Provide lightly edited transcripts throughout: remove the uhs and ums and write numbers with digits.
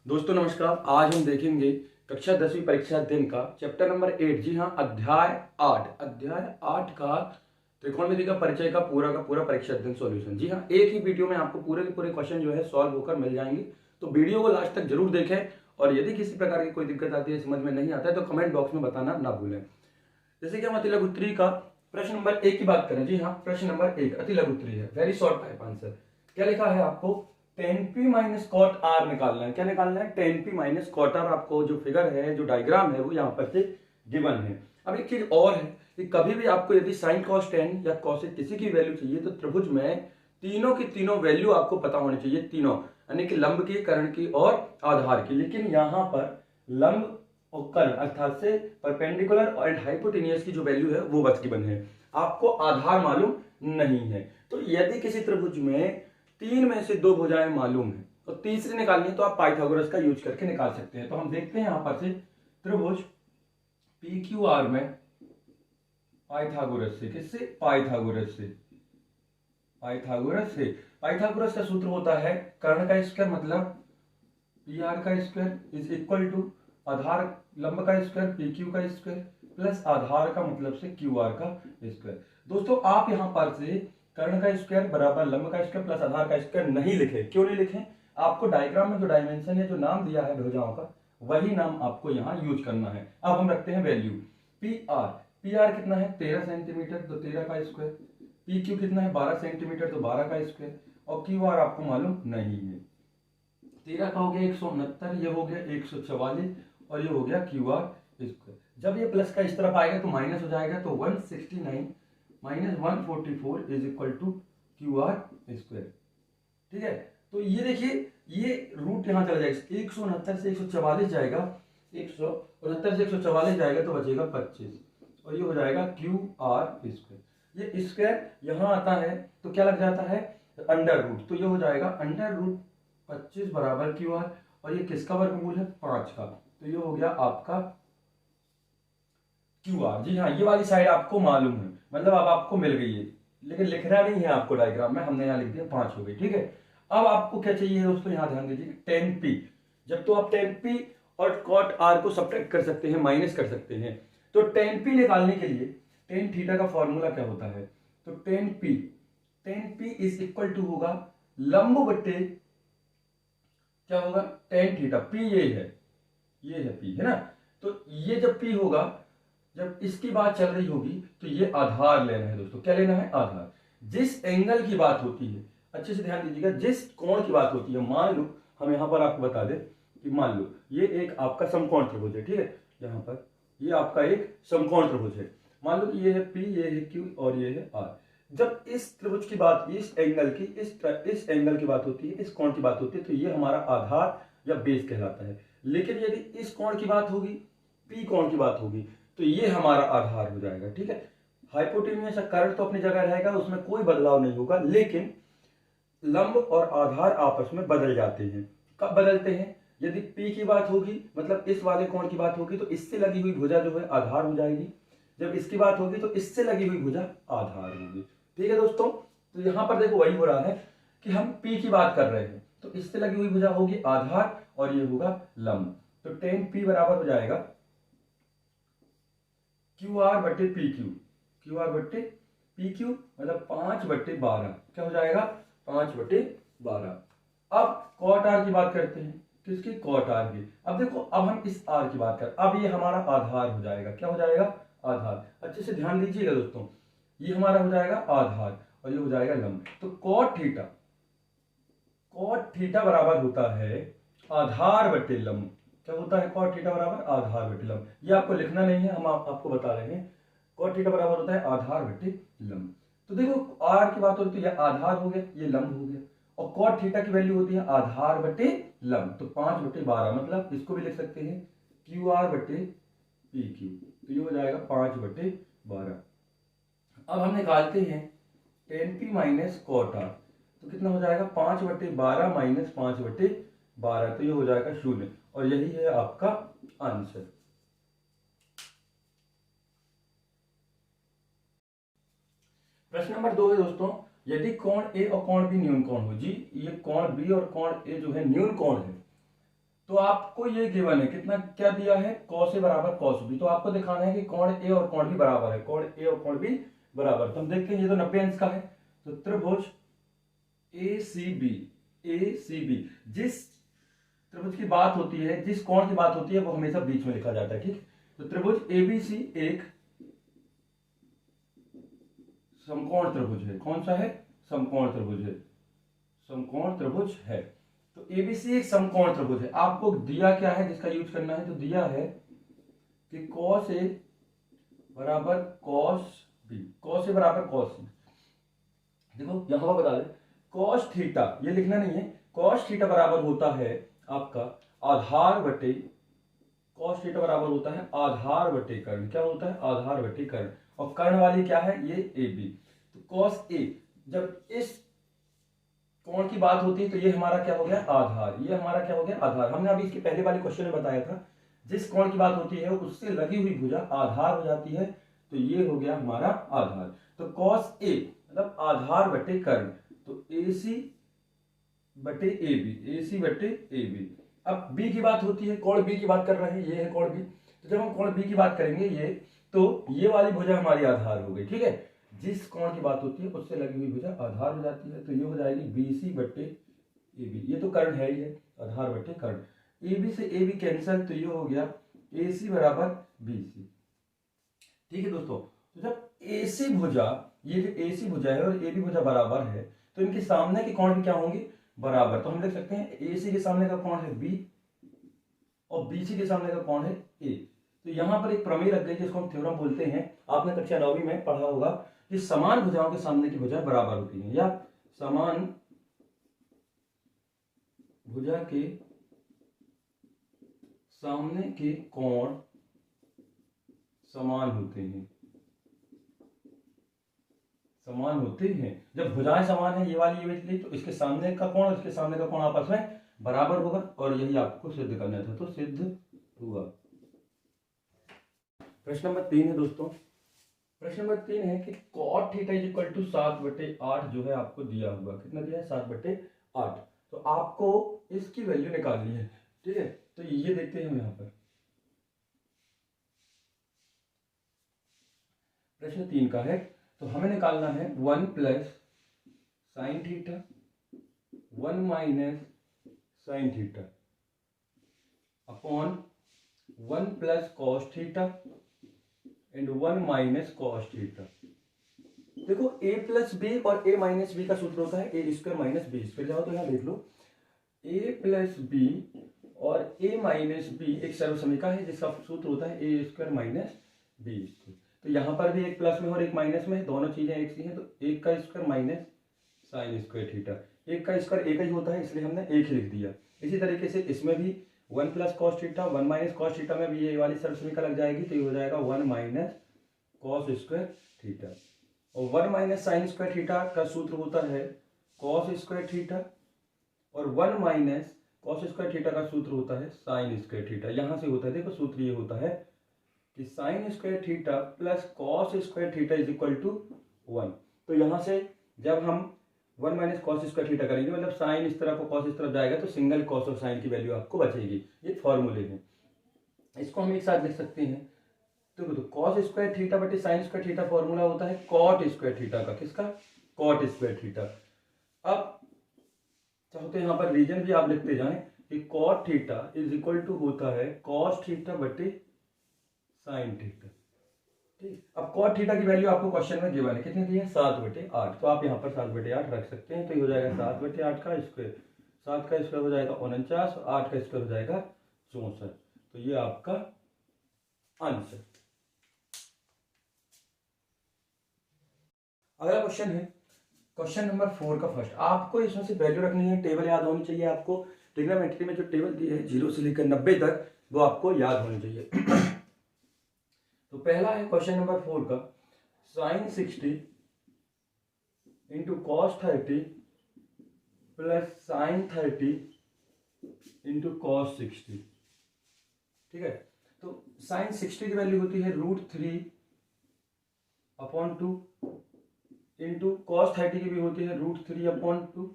दोस्तों नमस्कार। आज हम देखेंगे कक्षा 10वीं परीक्षा दिन का चैप्टर नंबर 8। जी हाँ, अध्याय 8 का त्रिकोणमिति का परिचय का पूरा परीक्षा दिन सॉल्यूशन। जी हाँ, एक ही वीडियो में आपको पूरे के पूरे क्वेश्चन जो है सॉल्व होकर मिल जाएंगे। तो वीडियो को लास्ट तक जरूर देखें और यदि किसी प्रकार की कोई दिक्कत आती है, समझ में नहीं आता है, तो कमेंट बॉक्स में बताना ना भूलें। जैसे कि हम अति लघु उत्तरी का प्रश्न नंबर 1 की बात करें। जी हाँ, प्रश्न नंबर 1 अति लघु उत्तरी है, वेरी शॉर्ट टाइप आंसर। क्या लिखा है आपको? tan p minus cot r निकालना है। क्या निकालना है? tan p minus cot r. आपको जो फिगर है, जो डायग्राम है, वो यहाँ पर से गिवन है। अब एक चीज और है कि कभी भी आपको यदि साइन कॉस टेन या कॉसेक किसी की वैल्यू चाहिए तो त्रिभुज में तीनों की तीनों वैल्यू आपको पता होनी चाहिए, तीनों, यानी कि लंब की, कर्ण की और आधार की। लेकिन यहाँ पर लंब और कर्ण अर्थात से परपेंडिकुलर और हाइपोटेनियस की जो वैल्यू है वो बस गिवन है, आपको आधार मालूम नहीं है। तो यदि किसी त्रिभुज में तीन में से दो भुजाएं मालूम है तो तीसरी निकालनी है, तो आप पाइथागोरस का यूज करके निकाल सकते हैं। तो हम देखते हैं यहां पर से त्रिभुज पी क्यू आर में पाइथागोरस से, किससे? पाइथागोरस का सूत्र होता है कर्ण का स्क्वायर मतलब पी आर का स्क्वायर इज इक्वल टू आधार लंब का स्क्वायर पी क्यू का स्क्वायर प्लस आधार का मतलब से क्यू आर का स्क्वायर। दोस्तों आप यहां पर से कर्ण का स्क्वायर बराबर लंब का स्क्वायर प्लस आधार का स्क्वायर नहीं लिखे। क्यों नहीं लिखे? आपको डायग्राम में जो डायमेंशन है, जो नाम दिया है भुजाओं का, वही नाम आपको यहाँ यूज करना है। अब हम रखते हैं वैल्यू। पी आर कितना है? 13 सेंटीमीटर, तो 13 का स्क्वायर। पी क्यू कितना है? 12 सेंटीमीटर, तो 12 का स्क्वायर। और क्यू आर आपको मालूम नहीं है। 13 का हो गया 169, ये हो गया 144 और ये हो गया क्यू आर स्क्वायर। जब ये प्लस का इस तरफ आएगा तो माइनस हो जाएगा, तो 169 minus 144 is equal to q r square. ठीक है, तो ये देखिए, ये रूट यहां चला जाएगा, 169 से 144 जाएगा, 169 से 144 जाएगा तो बचेगा 25 और ये हो जाएगा क्यू आर स्क्वायर। ये स्क्वायर यहां आता है तो क्या लग जाता है? Under root. तो ये हो जाएगा अंडर रूट 25 बराबर क्यू आर, और ये किसका वर्गमूल है? 5 का। तो ये हो गया आपका क्यू आर। जी हाँ, ये वाली साइड आपको मालूम है, मतलब अब आपको मिल गई है, लेकिन लिखना नहीं है आपको डायग्राम में, हमने यहाँ लिख दिया 5 हो गई। ठीक है, अब आपको क्या चाहिए दोस्तों? यहाँ ध्यान दीजिए, टेन पी। जब तो आप टेन पी और कॉट आर को सब्ट्रैक्ट कर सकते हैं, माइनस कर सकते हैं। तो टेन पी निकालने के लिए टेन थीटा का फॉर्मूला क्या होता है? तो tan p is equal to होगा लंब बट्टे क्या होगा? Tan theta. पी ये है पी, है ना? तो ये जब पी होगा, जब इसकी बात चल रही होगी, तो ये आधार लेना है दोस्तों। क्या लेना है? आधार। जिस एंगल की बात होती है, अच्छे से ध्यान दीजिएगा, जिस कोण की बात होती है, मान लो हम यहां पर आपको बता दें कि मान लो ये एक आपका समकोण त्रिभुज है। ठीक है, यहां पर ये आपका एक समकोण त्रिभुज है। मान लो ये है पी, ये है क्यू और ये है आर। जब इस त्रिभुज की बात, इस एंगल की, इस एंगल की बात होती है, इस कोण की बात होती है, तो ये हमारा आधार या बेस कहलाता है। लेकिन यदि इस कोण की बात होगी, पी कोण की बात होगी, तो ये हमारा आधार हो जाएगा। ठीक है, हाइपोटेन्यूस कर्ण तो अपनी जगह रहेगा, उसमें कोई बदलाव नहीं होगा, लेकिन लंब और आधार आपस में बदल जाते हैं। कब बदलते हैं? यदि P की बात होगी, मतलब इस वाले कोण की बात होगी, तो इससे लगी हुई भुजा जो है आधार हो जाएगी। जब इसकी बात होगी तो इससे लगी हुई भुजा आधार होगी। ठीक है दोस्तों, तो यहां पर देखो वही हो रहा है कि हम P की बात कर रहे हैं, तो इससे लगी हुई भुजा होगी आधार और ये होगा लंब। तो टेन पी बराबर हो जाएगा क्यू आर बट्टे पी क्यू। क्यू आर बट्टे पी क्यू मतलब 5/12। क्या हो जाएगा? 5/12। अब कॉट आर की बात करते हैं। किसकी? कॉट आर की। अब देखो, अब हम इस आर की बात कर, अब ये हमारा आधार हो जाएगा। क्या हो जाएगा? आधार। अच्छे से ध्यान दीजिएगा दोस्तों, ये हमारा हो जाएगा आधार और ये हो जाएगा लंब। तो कॉट थीटा बराबर होता है आधार बट्टे लंब। क्या होता है? कॉट थीटा बराबर आधार बट्टे लंब। ये आपको लिखना नहीं है, हम आपको बता रहे हैं। कॉट थीटा बराबर होता है आधार बट्टे लंब। तो देखो, आर की बात होती है, ये आधार हो गया, ये लंब हो गया, और कॉट थीटा की वैल्यू होती है आधार बट्टे लंब। तो 5/12, मतलब इसको भी लिख सकते हैं क्यू आर बट्टे पी क्यू। तो ये हो जाएगा 5/12। अब हम निकालते हैं tan p minus cot r. तो कितना हो जाएगा? 5/12 माइनस 5/12। तो ये हो जाएगा 0 और यही है आपका आंसर। प्रश्न नंबर 2 है दोस्तों, यदि कोण ए और कोण बी न्यून कोण हो। जी, ये कोण बी और कोण ए जो है न्यून कोण है, तो आपको ये गिवन है, कितना क्या दिया है, cos a बराबर cos b। तो आपको दिखाना है कि कोण a और कोण b बराबर है, कोण a और कोण b बराबर। तो हम देखते हैं ये तो 90 अंश का है। तो त्रिभुज ACB जिस त्रिभुज की बात होती है, जिस कोण की बात होती है, वो हमेशा बीच में लिखा जाता है, ठीक। तो त्रिभुज ABC एक समकोण त्रिभुज है। कौन सा है, समकोण त्रिभुज है, समकोण त्रिभुज है। तो ABC एक समकोण त्रिभुज है। आपको दिया क्या है जिसका यूज करना है, तो दिया है कि cos A बराबर cos B, cos A बराबर cos C। देखो यहां पर बता दे, cos थीटा ये लिखना नहीं है, cos थीटा बराबर होता है आपका आधार बटे, cos थीटा बराबर होता है आधार बटे कर्ण। क्या होता है, आधार बटे कर्ण। और कर्ण वाली क्या है, ये AB। तो cos A, जब इस कोण की बात होती है तो ये हमारा क्या हो गया, आधार। ये हमारा क्या हो गया, आधार। हमने अभी इसके पहले वाले क्वेश्चन में बताया था, जिस कोण की बात होती है उससे लगी हुई भुजा आधार हो जाती है। तो ये हो गया हमारा आधार। तो cos A मतलब आधार बटे कर्ण। तो AC बटे AC बटे AB। अब B की बात होती है, कोण B की बात कर रहे हैं, ये है कोण B। तो जब हम कोण B की बात करेंगे ये, तो ये वाली भुजा हमारी आधार हो गई, ठीक है। जिस कोण की बात होती है उससे लगी हुई भुजा आधार हो जाती है। तो ये हो जाएगी BC बटे AB। ये तो कर्ण है ही है, आधार बटे कर्ण। AB से AB कैंसिल, तो ये हो गया AC बराबर BC। ठीक है दोस्तों। तो जब AC भुजा, ये जो AC भुजा है और AB भुजा बराबर है, तो इनके सामने के कोण भी क्या होंगे, बराबर। तो हम लिख सकते हैं AC के सामने का कोण है B और BC के सामने का कोण है A। तो यहां पर एक प्रमेय लग गई जिसको हम थ्योरम बोलते हैं। आपने कक्षा 9वीं में पढ़ा होगा कि समान भुजाओं के सामने की भुजाएं बराबर होती हैं, या समान भुजा के सामने के कोण समान होते हैं, समान होते हैं। जब भुजाएं समान है, ये वाली ये वाली, तो इसके सामने का कोण और इसके सामने का कोण आपस में बराबर होगा। और यही आपको सिद्ध करना था, तो सिद्ध हुआ। प्रश्न नंबर 3 है दोस्तों। प्रश्न नंबर 3 है कि cot theta is equal to 7/8 जो है आपको दिया हुआ। कितना दिया है, 7/8। तो आपको इसकी वैल्यू निकालनी है, ठीक है। तो ये देखते हैं हम यहाँ पर प्रश्न 3 का है। तो हमें निकालना है 1 plus sine theta 1 minus sine theta upon 1 plus cos theta and 1 minus cos theta. देखो a प्लस बी और a माइनस बी का सूत्र होता है ए स्क्वायर माइनस बी स्क्वायर। जाओ तो यहाँ देख लो, a प्लस बी और a माइनस बी एक सर्वसमीका है जिसका सूत्र होता है ए स्क्वायर माइनस बी स्क्वायर। तो यहाँ पर भी एक प्लस में और एक माइनस में है, दोनों चीजें एक सी हैं। तो एक का square minus sign square theta, एक का स्क्वायर एक ही होता है इसलिए हमने एक ही लिख दिया। इसी तरीके से इसमें भी 1 plus cos theta 1 minus cos theta में भी ये वाली सर्वसमीका लग जाएगी। तो ये हो जाएगा 1 माइनस कॉस स्क्वायर थीटा। और 1 माइनस साइन स्क्वायर थीटा का सूत्र होता है कॉस स्क्वायर थीटा, और 1 माइनस कॉस स्क्वायर थीटा का सूत्र होता है साइन स्क्वायर थीटा। यहां से होता है, देखो सूत्र ये होता है कि sine square theta plus cos square theta is equal to 1। तो यहां से जब हम 1 माइनस कॉस स्क्वायर थीटा करेंगे, मतलब साइन इस तरफ और कॉस इस तरफ जाएगा, तो सिंगल कॉस और साइन की वैल्यू आपको बचेगी। ये फॉर्मूले हैं, इसको हम एक साथ लिख सकते हैं। तो कॉस स्क्वायर थीटा बटे साइन स्क्वायर थीटा फॉर्मूला होता है कॉट स्क्वायर थीटा का। किसका, कॉट स्क्वायर थीटा। अब चाहो तो यहाँ पर रीजन भी आप लिखते जाएं कि cot theta is equal to होता है कॉस थीटा बटे साइन थीटा। ठीक, अब कॉट थीटा की वैल्यू आपको क्वेश्चन में गिवन है, कितनी दी है, 7/8। तो आप यहाँ पर 7/8 रख सकते हैं। तो ये हो जाएगा 7/8 का स्क्वायर, 7 का स्क्वायर हो जाएगा 49 और 8 का स्क्वायर हो जाएगा 64। तो ये आपका आंसर। अगला क्वेश्चन है क्वेश्चन नंबर 4 का फर्स्ट। आपको इसमें से वैल्यू रखनी है, टेबल याद होनी चाहिए आपको। ट्रिग्नोमेट्री में जो टेबल दी है 0 से लेकर 90 तक, वो आपको याद होनी चाहिए। तो पहला है क्वेश्चन नंबर 4 का, sine 60 into cos 30 plus sine 30 into cos 60। ठीक है, तो साइन 60 की वैल्यू होती है √3/2 इंटू कॉस 30 की भी होती है √3/2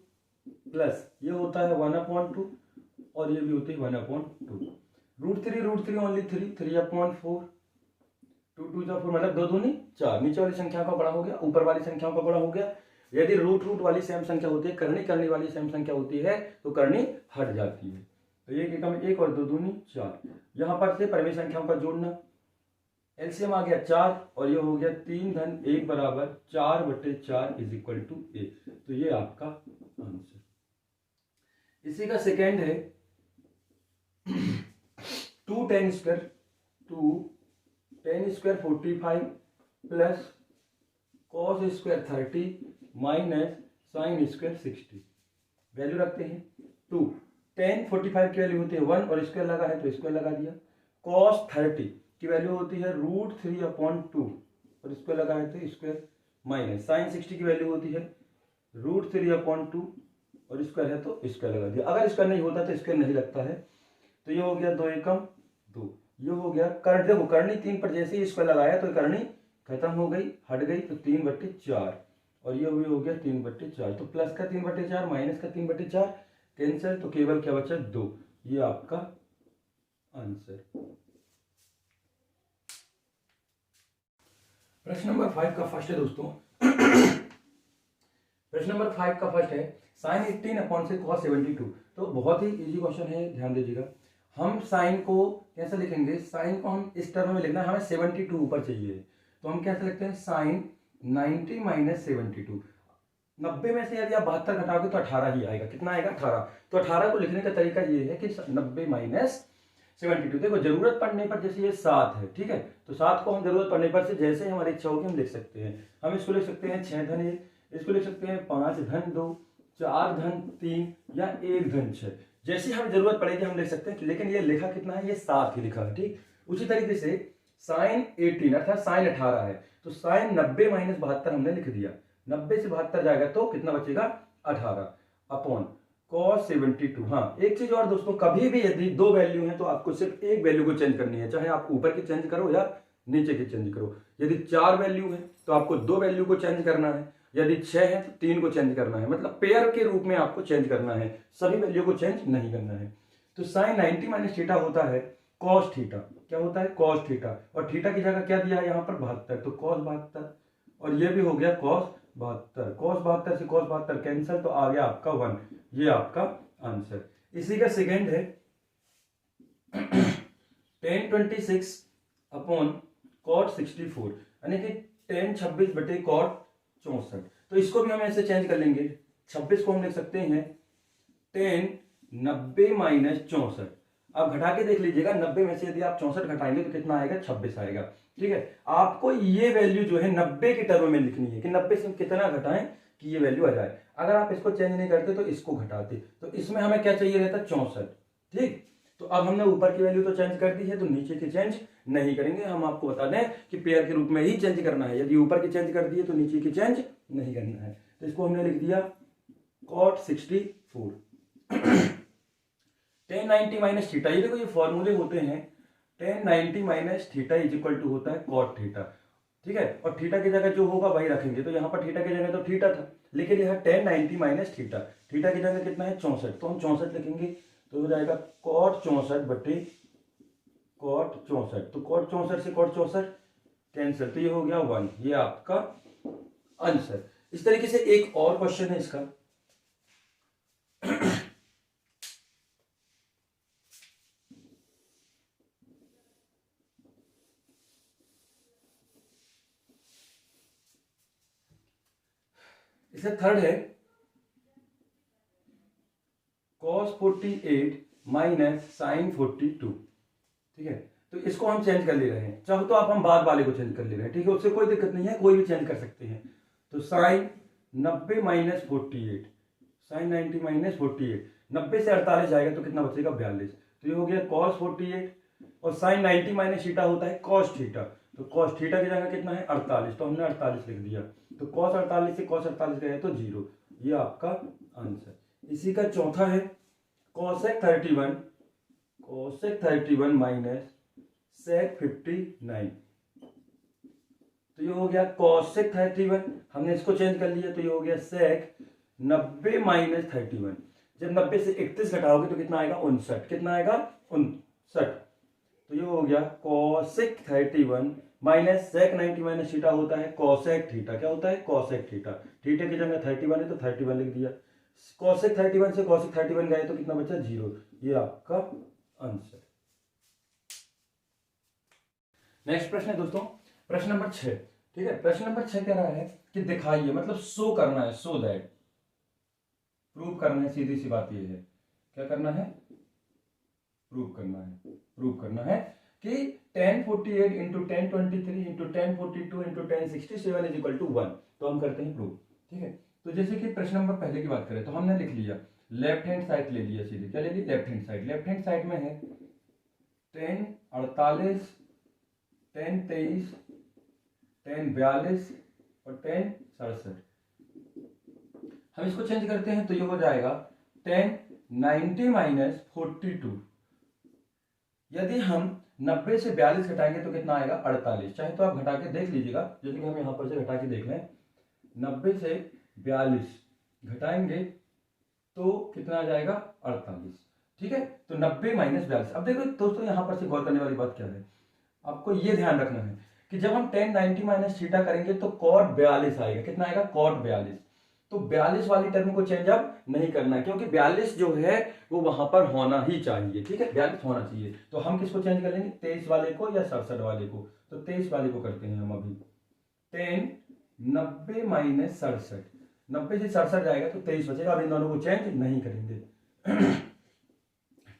प्लस ये होता है 1/2 और ये भी होती है 1/2। रूट थ्री ओनली 3/4, 2 × 4 मतलब 2 दूनी 4। नीचे वाली संख्या का बड़ा हो गया, ऊपर वाली संख्याओं का बड़ा हो गया। यदि रूट वाली सेम संख्या होती है, करनी वाली सेम संख्या होती है तो करनी हट जाती है। तो एक एकम 1 और 2 दूनी 4। यहाँ पर से परिमेय संख्याओं का जोड़ना, एलसीएम आ गया 4 और ये हो गया 3 धन 1 बराबर 4/4 = 1। तो ये आपका आंसर। इसी का सेकेंड है 2 tan square 45 plus cos square 30 minus sin square 60। Value रखते हैं 2। tan 45 की वैल्यू होती है 1 और स्क्वायर लगा है तो स्क्वायर लगा दिया। cos 30 की वैल्यू होती है √3/2 और स्क्वायर लगा है तो स्क्वायर, माइनस sin 60 की वैल्यू होती है √3/2 और स्क्वायर है तो स्क्वायर लगा दिया। अगर स्क्वायर नहीं होता तो स्क्वायर नहीं लगता है। तो ये हो गया 2 एकम 2। ये हो गया देखो करनी 3 पर जैसे ही स्क्वायर लगाया तो करनी खत्म हो गई, हट गई, तो 3/4 और ये हो गया 3/4। तो प्लस का 3/4 माइनस का 3/4 कैंसिल, तो केवल क्या बचा 2। ये आपका आंसर। प्रश्न नंबर 5 का फर्स्ट है दोस्तों। प्रश्न नंबर 5 का फर्स्ट है sin 18 से cos 72। तो बहुत ही इजी क्वेश्चन है, ध्यान दीजिएगा। हम साइन को कैसे लिखेंगे, साइन को हम इस टर्म में लिखना है, हमें 72 ऊपर चाहिए तो हम कैसे लिखते हैं साइन 90 - 72। 90 में से यदि आप 72 घटाओगे तो 18 ही आएगा। कितना आएगा 18। तो 18 को लिखने का तरीका ये है कि 90 - 72। देखो जरूरत पड़ने पर जैसे ये 7 है, ठीक है, तो 7 को हम जरूरत पड़ने पर से जैसे हमारी इच्छा होगी हम लिख सकते हैं। हम इसको लिख सकते हैं 6 धन 1, इसको लिख सकते हैं 5 धन 2, 4 धन 3 या 1 धन 6। जैसी हमें जरूरत पड़ेगी हम लिख सकते हैं। लेकिन ये लिखा कितना है, ये 7 ही लिखा है, ठीक। उसी तरीके से साइन 18 अर्थात साइन 18 है तो साइन 90 - 72 हमने लिख दिया। 90 से 72 जाएगा तो कितना बचेगा 18 अपॉन cos 72। हाँ एक चीज और दोस्तों, कभी भी यदि 2 वैल्यू है तो आपको सिर्फ एक वैल्यू को चेंज करनी है, चाहे आप ऊपर की चेंज करो या नीचे की चेंज करो। यदि 4 वैल्यू है तो आपको 2 वैल्यू को चेंज करना है, यदि 6 है तो 3 को चेंज करना है। मतलब पेयर के रूप में आपको चेंज करना है, सभी वैल्यू को चेंज नहीं करना है। तो साइन 90 - थीटा होता है cos थीटा। क्या होता है cos थीटा, और थीटा की जगह क्या दिया है यहाँ पर 72, तो cos 72 और ये भी हो गया cos 72। cos 72 से cos 72 कैंसिल, तो आ गया आपका 1। ये आपका आंसर। इसी का सेकेंड है tan 26 अपॉन cot 64 यानी कि tan 26 बटे cot 64। तो इसको भी हम ऐसे चेंज कर लेंगे। 26 को हम लिख सकते हैं tan 90 - 64। अब घटा के देख लीजिएगा, 90 में से यदि आप 64 घटाएंगे तो कितना आएगा 26 आएगा, ठीक है। आपको ये वैल्यू जो है 90 के टर्म में लिखनी है कि 90 से कितना घटाएं कि ये वैल्यू आ जाए। अगर आप इसको चेंज नहीं करते तो इसको घटाते, तो इसमें हमें क्या चाहिए रहता 64, ठीक। तो अब हमने ऊपर की वैल्यू तो चेंज कर दी है तो नीचे की चेंज नहीं करेंगे। हम आपको बता दें कि पेयर के रूप में ही चेंज करना है, यदि ऊपर की चेंज कर दी है तो नीचे की चेंज नहीं करना है। तो इसको हमने लिख दिया cot 64 tan 90 - थीटा। ये देखो ये फॉर्मूले होते हैं, tan 90 - थीटा = होता है cot थीटा, ठीक है। और थीटा की जगह जो होगा वही रखेंगे। तो यहाँ पर थीटा की जगह तो थीटा था, लेकिन यह tan 90 - थीटा, थीटा की जगह कितना है 64, तो हम 64 लिखेंगे। तो हो जाएगा cot 64 बटे cot 64। तो cot 64 से cot 64 कैंसिल, तो ये हो गया 1। ये आपका आंसर। इस तरीके से एक और क्वेश्चन है इसका इसे थर्ड है cos 48 माइनस sin 42, ठीक है। तो इसको हम चेंज कर ले रहे हैं, चाहो तो आप हम बाद वाले को चेंज कर ले रहे हैं, ठीक है, उससे कोई दिक्कत नहीं है, कोई भी चेंज कर सकते हैं। तो sin 90 - 48, sin 90 - 48, 90 से 48 जाएगा तो कितना बचेगा 42। तो ये हो गया cos 48 और sin 90 - थीटा होता है cos थीटा, तो cos थीटा की जगह कितना है 48, तो हमने 48 लिख दिया। तो cos 48 से cos 48 गए तो 0। ये आपका आंसर। इसी का चौथा है cosec 31 माइनस sec 59। तो ये हो गया cosec 31, हमने इसको चेंज कर लिया तो ये हो गया sec 90 - 31। जब 90 से 31 घटाओगे तो कितना आएगा 59, कितना आएगा 59। तो ये हो गया cosec 31 minus sec 90 minus theta होता है कोसेक थीटा। क्या होता है कोसेक थीटा। थीटा की जगह 31 है तो 31 लिख दिया। कोसेक 31 से कोसेक 31 गए तो कितना बचा 0। ये आपका आंसर। नेक्स्ट प्रश्न है दोस्तों प्रश्न नंबर 6। ठीक है, प्रश्न नंबर 6 कह रहा है कि दिखाइए, मतलब शो करना है, शो दैट, प्रूव करना है। सीधी सी बात ये है, क्या करना है, प्रूव करना है। प्रूव करना है कि 1048 into 1023 into 1042 into 1067 is equal to 1। तो हम करते हैं प्रूव। ठीक है, तो जैसे कि प्रश्न नंबर पहले की बात करें तो हमने लिख लिया, लेफ्ट हैंड साइड ले लिया सीधे। क्या ले ली, left hand side. Left hand side में है 1048 1023 1042 और 1067। हम इसको चेंज करते हैं तो ये हो जाएगा 1090 माइनस 42। यदि हम 90 से 42 घटाएंगे तो कितना आएगा 48। चाहे तो आप घटा के देख लीजिएगा, जैसे कि हम यहां पर से घटा के देख लें। 90 से 42 घटाएंगे तो कितना आ जाएगा 48। ठीक है, तो 90 माइनस 42। अब देखो दोस्तों यहां पर से गौर करने वाली बात क्या है, आपको ये ध्यान रखना है कि जब हम 1090 माइनस थीटा करेंगे तो कॉट 42 आएगा। कितना आएगा कॉट 42। तो 42 वाली टर्म को चेंज अब नहीं करना है, क्योंकि 42 जो है वो वहां पर होना ही चाहिए। ठीक है, 42 होना चाहिए। तो हम किसको चेंज कर लेंगे, 23 वाले को या 67 वाले को। तो 23 वाले को करते हैं हम अभी। 1090 माइनस 67, 90 से 67 जाएगा तो 23 बचेगा। अब इन दोनों को चेंज नहीं करेंगे।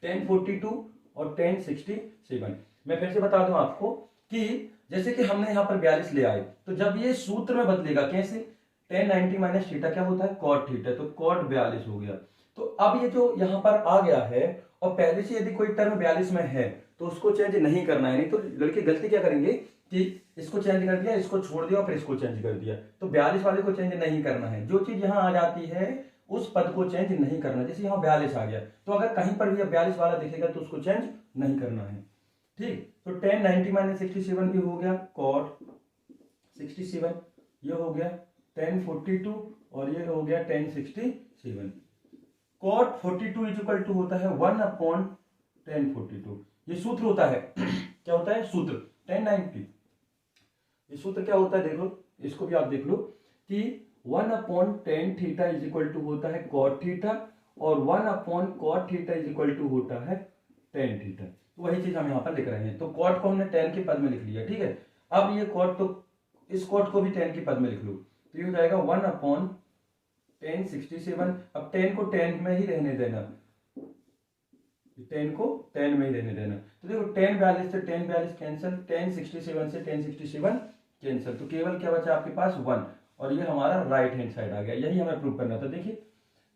1042 और 1067। मैं फिर से बता दूं आपको कि जैसे कि हमने यहां पर 42 ले आए, तो जब ये सूत्र में बदलेगा कैसे, 1090 माइनस थीटा क्या होता है कॉट थीटा, तो कॉट 42 हो गया। तो अब ये जो यहां पर आ गया है, और पहले से यदि कोई टर्म 42 में है तो उसको चेंज नहीं करना है। नहीं तो लड़के गलती क्या करेंगे कि इसको चेंज कर दिया, इसको छोड़ दिया, फिर इसको चेंज कर दिया। तो 42 वाले को चेंज नहीं करना है। जो चीज यहां आ जाती है उस पद को चेंज नहीं करना। जैसे यहां 42 आ गया, तो अगर कहीं पर भी 42 वाला दिखेगा तो उसको चेंज नहीं करना है। ठीक, तो 1090 माइनस 67 भी हो गया कॉट 67। ये हो गया 1042 और ये हो गया 1067। कॉट 42 इज इक्वल टू होता है 1/1042। ये सूत्र होता है क्या होता है सूत्र 1090। ये सूत्र क्या होता है देखो, इसको भी आप देख लो कि 1/10 थीटा इज इक्वल टू होता है कॉट थीटा, और 1/cot theta is equal to होता है tan थीटा। तो वही चीज हम यहां पर लिख रहे हैं। तो कॉट को हमने tan के पद में लिख लिया। ठीक है, अब ये कॉट, तो इस कॉट को भी tan के पद में लिख लो, तो ये हो जाएगा 1/1067। अब 10 को 10 में ही रहने देना, 10 को 10 में ही रहने देना। तो देखो 1042 से 1042 कैंसिल, 1067 से 1067 कैंसिल, तो केवल क्या बचा आपके पास 1। और ये हमारा राइट हैंड साइड आ गया। यही हमें प्रूव करना था। देखिए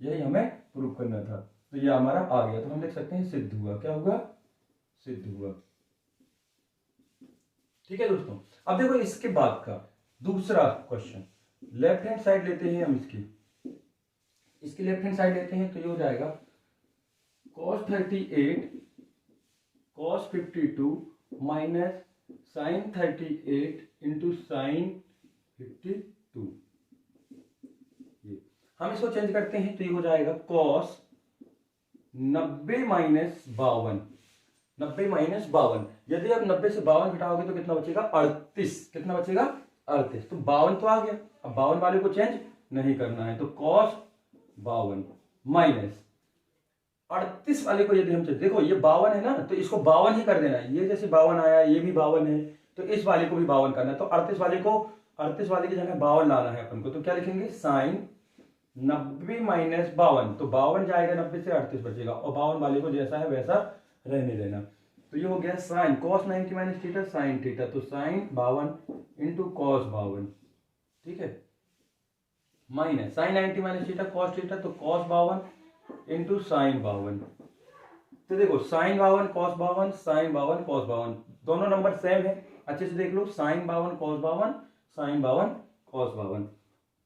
यही हमें प्रूव करना था, तो ये हमारा आ गया। तो हम लिख सकते हैं सिद्ध हुआ। क्या हुआ, सिद्ध हुआ। ठीक है दोस्तों, अब देखो इसके बाद का दूसरा क्वेश्चन, लेफ्ट हैंड साइड लेते हैं हम इसकी लेफ्ट हैंड साइड लेते हैं तो ये हो जाएगा cos 38 cos 52 minus sin 38 into sine 52। ये हम इसको चेंज करते हैं तो ये हो जाएगा cos 90 माइनस 52, 90 माइनस 52। यदि आप 90 से 52 घटाओगे तो कितना बचेगा 38। कितना बचेगा 38। तो 52 तो आ गया, अब 52 वाले को चेंज नहीं करना है। तो cos 52 माइनस 38 वाले को यदि हम देखो ये 52 है ना, तो इसको 52 ही कर देना है। ये जैसे 52 आया, ये भी 52 है, तो इस वाले को भी 52 करना है। तो 38 वाले की जगह 52 लाना है अपन को। तो क्या लिखेंगे साइन 90 माइनस 52। तो 52 जाएगा 90 से, 38 बचेगा, और 52 वाले को जैसा है वैसा रहने देना। तो ये हो गया sine cos 90 minus theta sine theta, तो साइन 52 इंटू कॉस 52। ठीक है, minus sine 90 minus theta cos theta, तो कॉस 52 इंटू साइन 52। तो देखो साइन 52 कॉस 52 साइन 52 कॉस 52, दोनों नंबर सेम है। अच्छे से देख लो, साइन 52 कॉस 52 साइन 52 कॉस 52,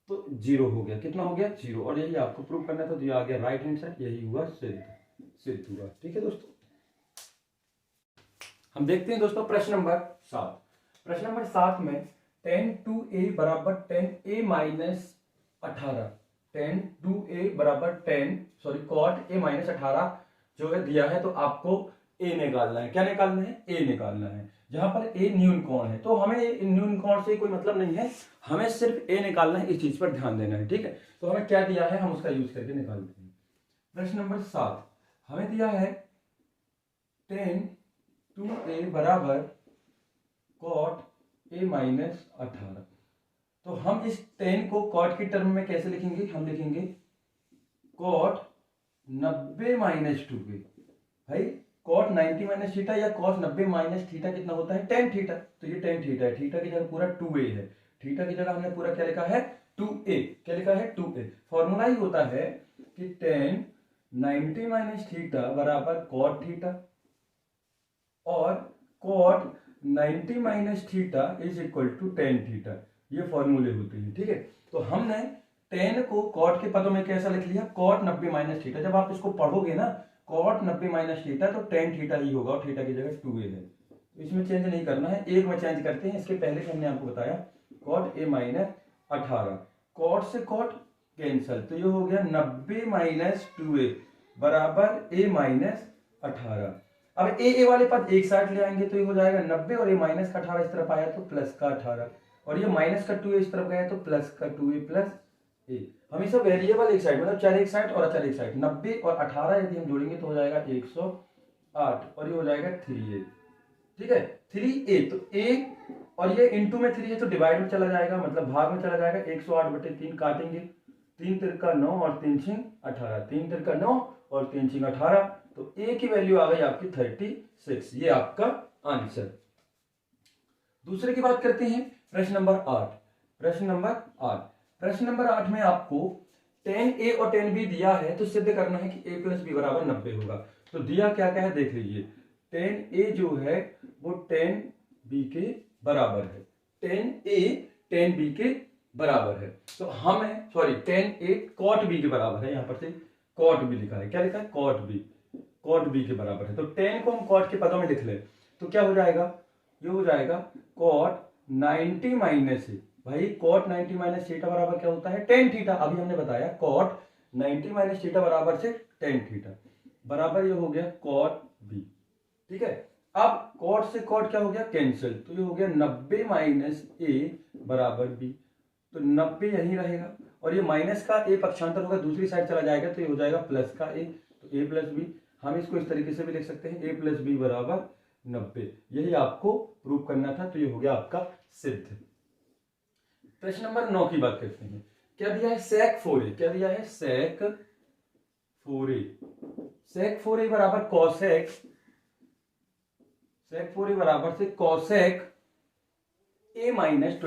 तो 0 हो गया। कितना हो गया 0। और यही आपको प्रूव करना था, तो ये आ गया राइट हैंड साइड। यही हुआ सिद्ध हुआ। ठीक है दोस्तों, हम देखते हैं दोस्तों प्रश्न नंबर 7। प्रश्न नंबर 7 में 10 2a बराबर 10a माइनस 18, टेन टू ए बराबर कॉट ए माइनस 18 जो है दिया है, तो आपको ए निकालना है। क्या निकालना है? ए निकालना है। जहां पर ए न्यून कोण है, तो हमें न्यून कोण से कोई मतलब नहीं है, हमें सिर्फ ए निकालना है, इस चीज पर ध्यान देना है। ठीक है, तो हमें क्या दिया है, हम उसका यूज करके निकालते हैं। प्रश्न नंबर 7 हमें दिया है टेन टू ए बराबर कॉट ए माइनस 18। तो हम इस टेन को कॉट की टर्म में कैसे लिखेंगे? हम लिखेंगे कॉट 90 माइनस 2ए। भाई कॉट 90 माइनस थीटा या कॉस 90 माइनस थीटा कितना होता है? Tan theta. तो ये टेन थीटा है, थीटा की जगह पूरा 2a है, थीटा की जगह हमने पूरा क्या लिखा है? 2a। क्या लिखा है? 2a। फॉर्मूला ही होता है कि टेन 90 माइनस थीटा बराबर कॉट थीटा और cot 90 minus theta is equal to tan theta. ये फॉर्मूले होते हैं। ठीक है, तो हमने टेन को कॉट के पदों में कैसा लिख लिया? Cot 90 minus theta. जब आप इसको पढ़ोगे ना, कॉट 90 माइनस थीटा, तो टेन थीटा ही होगा और थीटा की जगह 2a है। तो इसमें चेंज नहीं करना है, एक में चेंज करते हैं। इसके पहले हमने आपको बताया कॉट ए माइनस 18, कॉट से कॉट कैंसल, तो ये हो गया 90 माइनस 2a बराबर ए माइनस 18। अब ए वाले पद एक साइड ले आएंगे तो ये हो जाएगा 90 और ये माइनस का 18 इस तरफ आया तो प्लस का 18 और ये माइनस का 2a इस तरफ गया तो प्लस का 2a प्लस ए। हमेशा वेरिएबल एक साइड, मतलब चर एक साइड और अचर एक साइड। 90 और 18 यदि हम जोड़ेंगे तो हो जाएगा 108 और ये हो जाएगा 3a। ठीक है, 3a, तो a और ये इंटू में 3 है तो डिवाइड में चला जाएगा, मतलब भाग में चला जाएगा। 108/3 काटेंगे, 3 तिरका 9 और 3 छिंग 18, 3 तिरका 9 और 3 छिंग 18, तो a की वैल्यू आ गई आपकी 36। ये आपका आंसर। दूसरे की बात करते हैं, प्रश्न नंबर 8। प्रश्न नंबर 8 में आपको टेन ए और टेन बी दिया है, तो सिद्ध करना है कि a प्लस बी बराबर 90 होगा। तो दिया क्या क्या है देख लीजिए। टेन ए जो है वो टेन बी के बराबर है, टेन ए टेन बी के बराबर है। तो हमें टेन ए कॉट बी के बराबर है, यहां पर से कॉट बी लिखा है। क्या लिखा है? कॉट बी के बराबर है। तो टेन को हम कॉट के पदों में लिख ले तो क्या हो जाएगा? ये हो जाएगा कॉट 90 माइनस ए। भाई कॉट 90 माइनस थीटा बराबर क्या होता है? Tan theta. अभी हमने बताया कॉट 90 माइनस थीटा बराबर से टेन थीटा बराबर ये हो गया कॉट बी। ठीक है, अब कॉट से कॉट क्या हो गया? कैंसिल, तो ये हो गया 90 माइनस ए बराबर बी। तो 90 यही रहेगा और ये माइनस का ए पक्षांतर होगा, दूसरी साइड चला जाएगा तो ये हो जाएगा प्लस का ए, तो ए प्लस बी। हम इसको इस तरीके से भी लिख सकते हैं, ए प्लस बी बराबर 90। यही आपको प्रूव करना था, तो ये हो गया आपका सिद्ध। प्रश्न नंबर 9 की बात करते हैं। क्या दिया है? सेक 4a। क्या दिया है? सेक 4a। सेक 4a बराबर कॉसेक, सेक 4a बराबर से कॉसेक a माइनस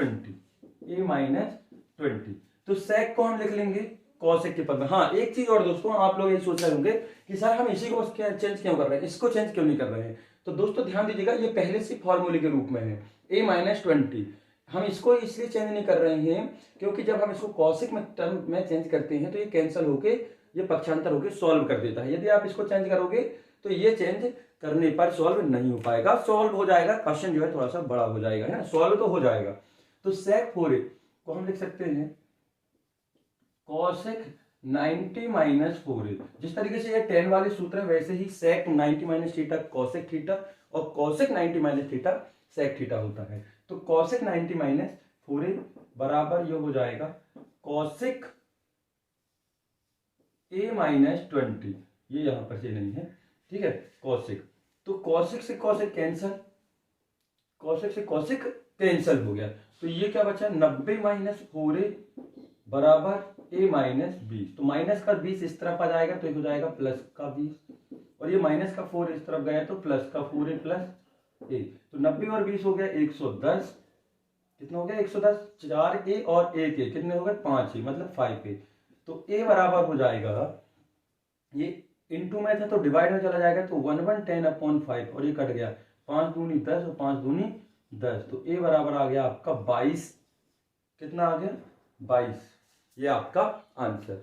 20। तो सेक को हम लिख लेंगे कॉसेक के पद में। हाँ, एक चीज और दोस्तों, आप लोग ये सोच रहे होंगे कि सर हम इसी को चेंज क्यों कर रहे हैं, इसको चेंज क्यों नहीं कर रहे हैं। तो दोस्तों ध्यान दीजिएगा, ये पहले से फॉर्मूले के रूप में है a माइनस 20। हम इसको इसलिए चेंज नहीं कर रहे हैं क्योंकि जब हम इसको कॉसेक में टर्म में चेंज करते हैं तो ये कैंसिल होके, ये पक्षांतर होके सॉल्व कर देता है। यदि आप इसको चेंज करोगे तो ये चेंज करने पर सॉल्व नहीं हो पाएगा। सॉल्व हो जाएगा, क्वेश्चन जो है थोड़ा सा बड़ा हो जाएगा, है ना, सॉल्व तो हो जाएगा। तो सेक 4a को हम लिख सकते हैं कॉसेक 90 माइनस 4a। जिस तरीके से ये 10 वाले सूत्र है, वैसे ही sec 90 minus theta cosec theta और cosec 90 minus theta sec theta होता है। तो कॉसेक 90 माइनस 4a बराबर ये हो जाएगा कॉसेक a माइनस 20। ये यहां पर से नहीं है, ठीक है, कॉसेक। तो कॉसेक से कॉसेक कैंसल, कॉसेक से कॉसेक कैंसल हो गया, तो ये क्या बचा? 90 माइनस 4a बराबर a माइनस 20। तो माइनस का 20 इस तरफ आ जाएगा तो ये हो जाएगा प्लस का 20 और ये माइनस का 4 इस तरफ गया तो प्लस का 4a प्लस a। तो 90 और 20 हो गया 110। कितना हो गया? 110। 4a और 1a कितने हो गए? 5a, मतलब 5a। तो a बराबर हो जाएगा, ये इनटू में था तो डिवाइड में चला जाएगा, तो 1/10/5 और ये कट गया, 5 दूनी 10 और 5 दूनी 10। तो a बराबर आ गया आपका 22। कितना आ गया? 22। ये आपका आंसर।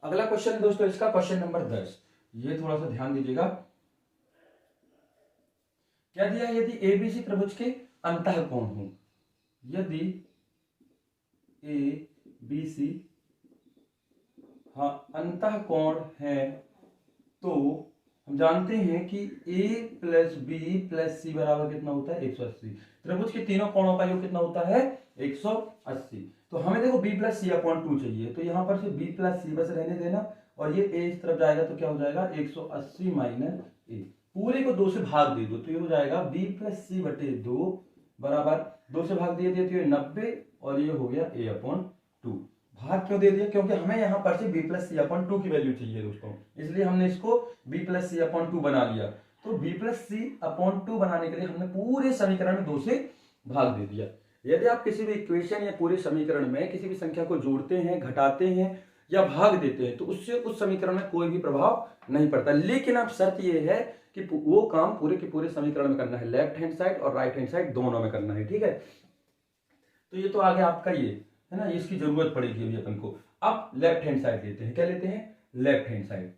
अगला क्वेश्चन दोस्तों, इसका क्वेश्चन नंबर 10। ये थोड़ा सा ध्यान दीजिएगा। क्या दिया? यदि एबीसी त्रिभुज के अंतःकोण हो, यदि ए BC हाँ अंतः कोण है, तो हम जानते हैं कि A plus B plus C बराबर कितना होता है 180। त्रिभुज के तीनों कोणों का योग कितना होता है 180। तो हमें देखो B प्लस C अपॉन 2 चाहिए, तो यहाँ पर से B प्लस C बस रहने देना, और ये A इस तरफ जाएगा तो क्या हो जाएगा 180 माइनस A, पूरे को 2 से भाग दे दो तो ये हो जाएगा B प्लस C बटे 2 बराबर 2 से भाग दिए तो ये 90, और ये हो गया A अपॉन 2। भाग क्यों दे दिया, क्योंकि हमें यहाँ पर से b प्लस सी अपॉन 2 की वैल्यू चाहिए दोस्तों, इसलिए हमने इसको b प्लस सी अपॉन 2 बना लिया। तो b प्लस सी अपॉन 2 बनाने के लिए हमने पूरे समीकरण में 2 से भाग दे दिया। यदि आप किसी भी इक्वेशन या पूरे समीकरण में किसी भी संख्या को जोड़ते हैं, घटाते हैं या भाग देते हैं तो उससे उस समीकरण में कोई भी प्रभाव नहीं पड़ता, लेकिन अब शर्त यह है कि वो काम पूरे के पूरे समीकरण में करना है, लेफ्ट हैंड साइड और राइट हैंड साइड दोनों में करना है, ठीक है। तो ये तो आगे आपका ये है ना, इसकी जरूरत पड़ेगी अभी अपन को। अब लेफ्ट हैंड साइड लेते हैं, क्या लेते हैं लेफ्ट हैंड साइड।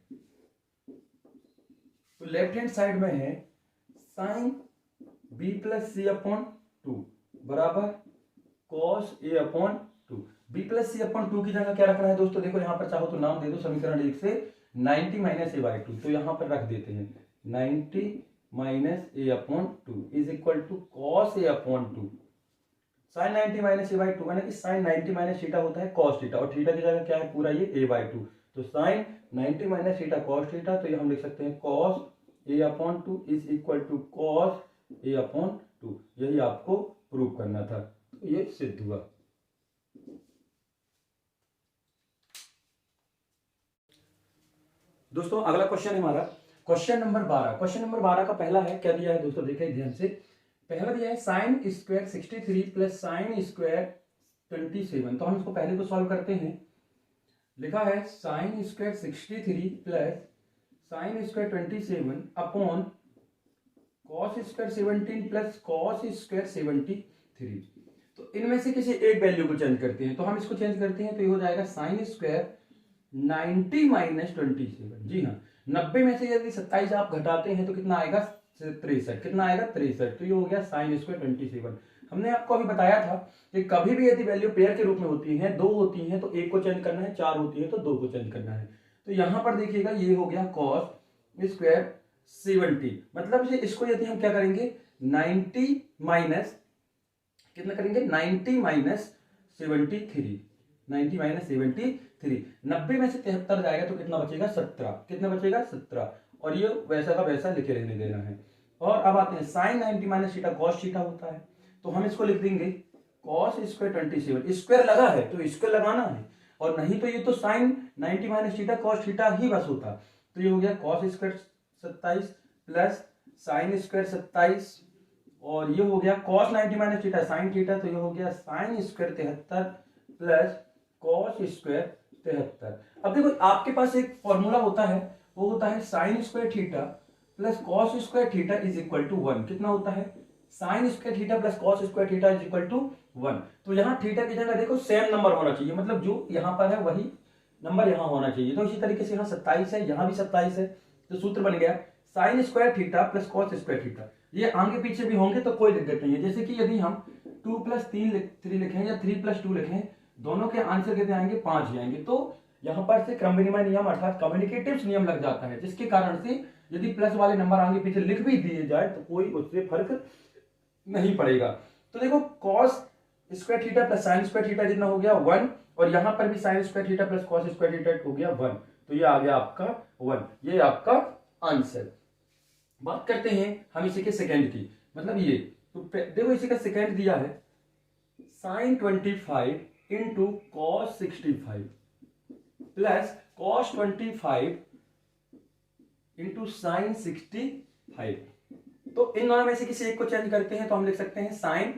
तो लेफ्ट हैंड साइड में है sine b plus c upon 2 बराबर cos a upon 2। b plus c upon 2 की जगह क्या रखना है दोस्तों, देखो यहां पर चाहो तो नाम दे दो समीकरण 1 से 90 माइनस a बाई 2, तो यहां पर रख देते हैं 90 minus a upon 2 is equal to cos a upon 2। Sine 90 minus a by 2 यानी कि साइन 90 माइनस थीटा होता है कॉस थीटा, और थीटा की जगह क्या है पूरा ये a बाई 2, तो sine 90 minus theta cos theta, तो ये हम लिख सकते हैं cos a upon 2 is equal to cos a upon 2। यही आपको प्रूव करना था, तो ये सिद्ध हुआ। दोस्तों अगला क्वेश्चन है हमारा क्वेश्चन नंबर 12। क्वेश्चन नंबर 12 का पहला है, क्या दिया है दोस्तों देखें ध्यान से। पहला दिया है sine square 63 plus sine square 27। तो हम इसको पहले को सॉल्व करते हैं। लिखा है sine square 63 plus sine square 27 upon cos square 17 plus cos square 73। तो इनमें से किसी एक वैल्यू को चेंज करते हैं, तो हम इसको चेंज करते हैं तो ये हो जाएगा साइन स्क्वायर 90 माइनस 27। जी हाँ, 90 में से यदि 27 आप घटाते हैं तो कितना आएगा 63, कितना आएगा 63, तो ये हो गया साइन स्क्वायर 27। हमने आपको अभी बताया था कि कभी भी यदि वैल्यू पेयर के रूप में होती है, 2 होती हैं तो 1 को चेंज करना है, 4 होती है तो 2 को चेंज करना है। तो यहां पर देखिएगा ये हो गया कॉस स्क्वायर 70, मतलब इसको यदि हम क्या करेंगे 90 माइनस कितना करेंगे 90 माइनस 73, 90 माइनस 73, 90 में से 73 जाएगा तो कितना बचेगा 17, कितना बचेगा 17, और ये वैसा का वैसा लिखे रहने देना है। और अब आते हैं sine 90 minus theta cos theta होता है, तो हम इसको लिख देंगे कॉस स्क्वायर 27। स्क्वायर लगा है तो स्क्वायर लगाना है, और नहीं तो ये तो sine 90 minus theta cos theta ही बस होता। तो ये हो गया cos square 27 plus sine square 27, और ये हो गया cos 90 minus theta sine theta, तो ये हो गया sine square 73 plus cos square 73। अब देखो आपके पास एक फॉर्मूला होता है, वो होता है sine square theta plus cos square theta is equal to 1। कितना होता है sine square theta plus cos square theta is equal to 1। तो यहाँ थीटा की जगह देखो सेम नंबर होना चाहिए, मतलब जो यहाँ पर है वही नंबर यहाँ होना चाहिए। तो इसी तरीके से यहाँ 27 है, यहाँ भी 27 है, तो सूत्र बन गया sine square theta plus cos square theta. ये आगे पीछे भी होंगे तो कोई दिक्कत नहीं है, जैसे कि यदि हम 2 प्लस 3 लिखें या 3 प्लस 2 लिखें, दोनों के आंसर कितने आएंगे 5 ही आएंगे। तो यहाँ पर से क्रम विनिमय नियम अर्थात कम्युनिकेटिव नियम लग जाता है, जिसके कारण से यदि प्लस वाले नंबर आगे पीछे लिख भी दिए जाए तो कोई उससे फर्क नहीं पड़ेगा। तो देखो cos square theta plus sine square theta जितना हो गया 1, और यहां पर भी sign square theta plus cos square theta हो गया 1, तो ये आ गया आपका 1, ये आपका आंसर। बात करते हैं हम इसी के सेकंड की, मतलब ये तो देखो इसी का सेकंड दिया है sine 25 into cos 65 plus cos 25 into sine 65। तो इन दोनों में से किसी एक को चेंज करते हैं तो हम लिख सकते हैं साइन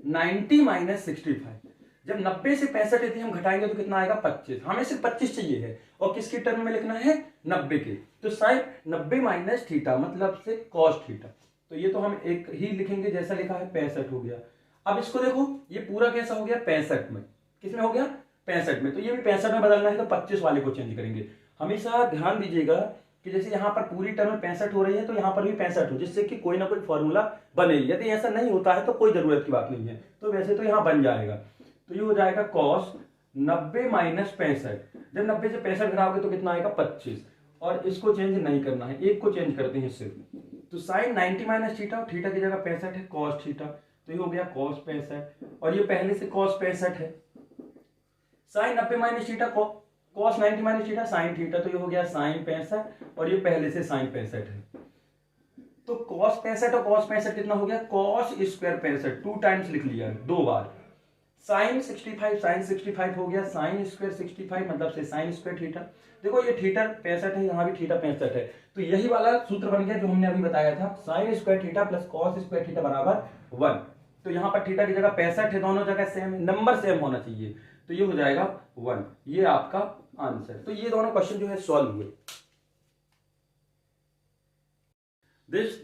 90 माइनस 65। जब 90 से 65 यदि हम घटाएंगे तो कितना आएगा 25, हमें सिर्फ 25 चाहिए है, और किसके टर्म में लिखना है 90 के, तो साइन 90 माइनस थीटा मतलब से कॉस थीटा। तो ये तो हम एक ही लिखेंगे जैसा लिखा है 65 हो गया। अब इसको देखो ये पूरा कैसा हो गया 65 में, किसमें हो गया 65 में, तो ये भी 65 में बदलना है तो 25 वाले को चेंज करेंगे। हमेशा ध्यान दीजिएगा कि जैसे यहाँ पर पूरी टर्म 65 हो रही है तो यहाँ पर भी 65 हो, जिससे कि कोई ना कोई फॉर्मूला बने। यदि ऐसा नहीं होता है तो कोई जरूरत की बात नहीं है, तो वैसे तो यहाँ बन जाएगा। तो ये हो जाएगा कॉस 90 माइनस 65, जब 90 से 65 घटाओगे तो कितना आएगा 25, और इसको चेंज नहीं करना है, एक को चेंज करते हैं सिर्फ। तो साइन 90 माइनस थीटा, थीटा की जगह 65 है, कॉस थीटा, तो ये हो गया कॉस 65, और ये पहले से कॉस 65 है। Sine 90 minus theta, cos 90 minus theta sine theta, तो ये हो गया साइन 65, और ये पहले से साइन 65 है। तो कॉस 65 और कॉस 65 कितना हो गया, कॉस स्क्वायर 65, 2 टाइम्स लिख लिया है, 2 बार। साइन 65 हो गया साइन स्क्वायर 65, मतलब से साइन स्क्वायर थीटा। देखो ये थीटा 65 है, यहाँ भी थीटा 65 है, तो यही वाला सूत्र बन गया जो हमने अभी बताया था, sign square theta plus cos square theta बराबर 1। तो यहाँ पर थीटा की जगह 65 है, दोनों जगह सेम, नंबर सेम होना चाहिए, तो ये हो जाएगा 1, ये आपका आंसर। तो ये दोनों क्वेश्चन जो है सॉल्व हुए।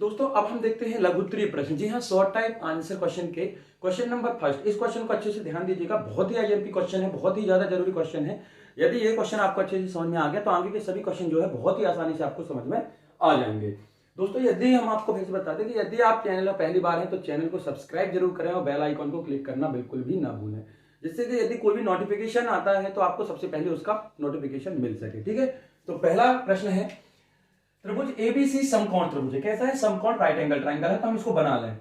दोस्तों अब हम देखते हैं लघुत्तरीय प्रश्न। जी हाँ, शॉर्ट टाइप आंसर क्वेश्चन के क्वेश्चन नंबर फर्स्ट। इस क्वेश्चन को अच्छे से ध्यान दीजिएगा, बहुत ही आईएमपी क्वेश्चन है, बहुत ही ज्यादा जरूरी क्वेश्चन है। यदि ये क्वेश्चन आपको अच्छे से समझ में आ गया तो आगे के सभी क्वेश्चन जो है बहुत ही आसानी से आपको समझ में आ जाएंगे। दोस्तों यदि हम आपको फिर से बता दें कि यदि आप चैनल में पहली बार हैं तो चैनल को सब्सक्राइब जरूर करें और बेल आइकॉन को क्लिक करना बिल्कुल भी ना भूलें, जिससे कि यदि कोई भी नोटिफिकेशन आता है तो आपको सबसे पहले उसका नोटिफिकेशन मिल सके। ठीक है, तो पहला प्रश्न है, त्रिभुज एबीसी समकोण त्रिभुज है। कैसा है, समकोण राइट एंगल ट्राइंगल है, तो हम इसको बना लें।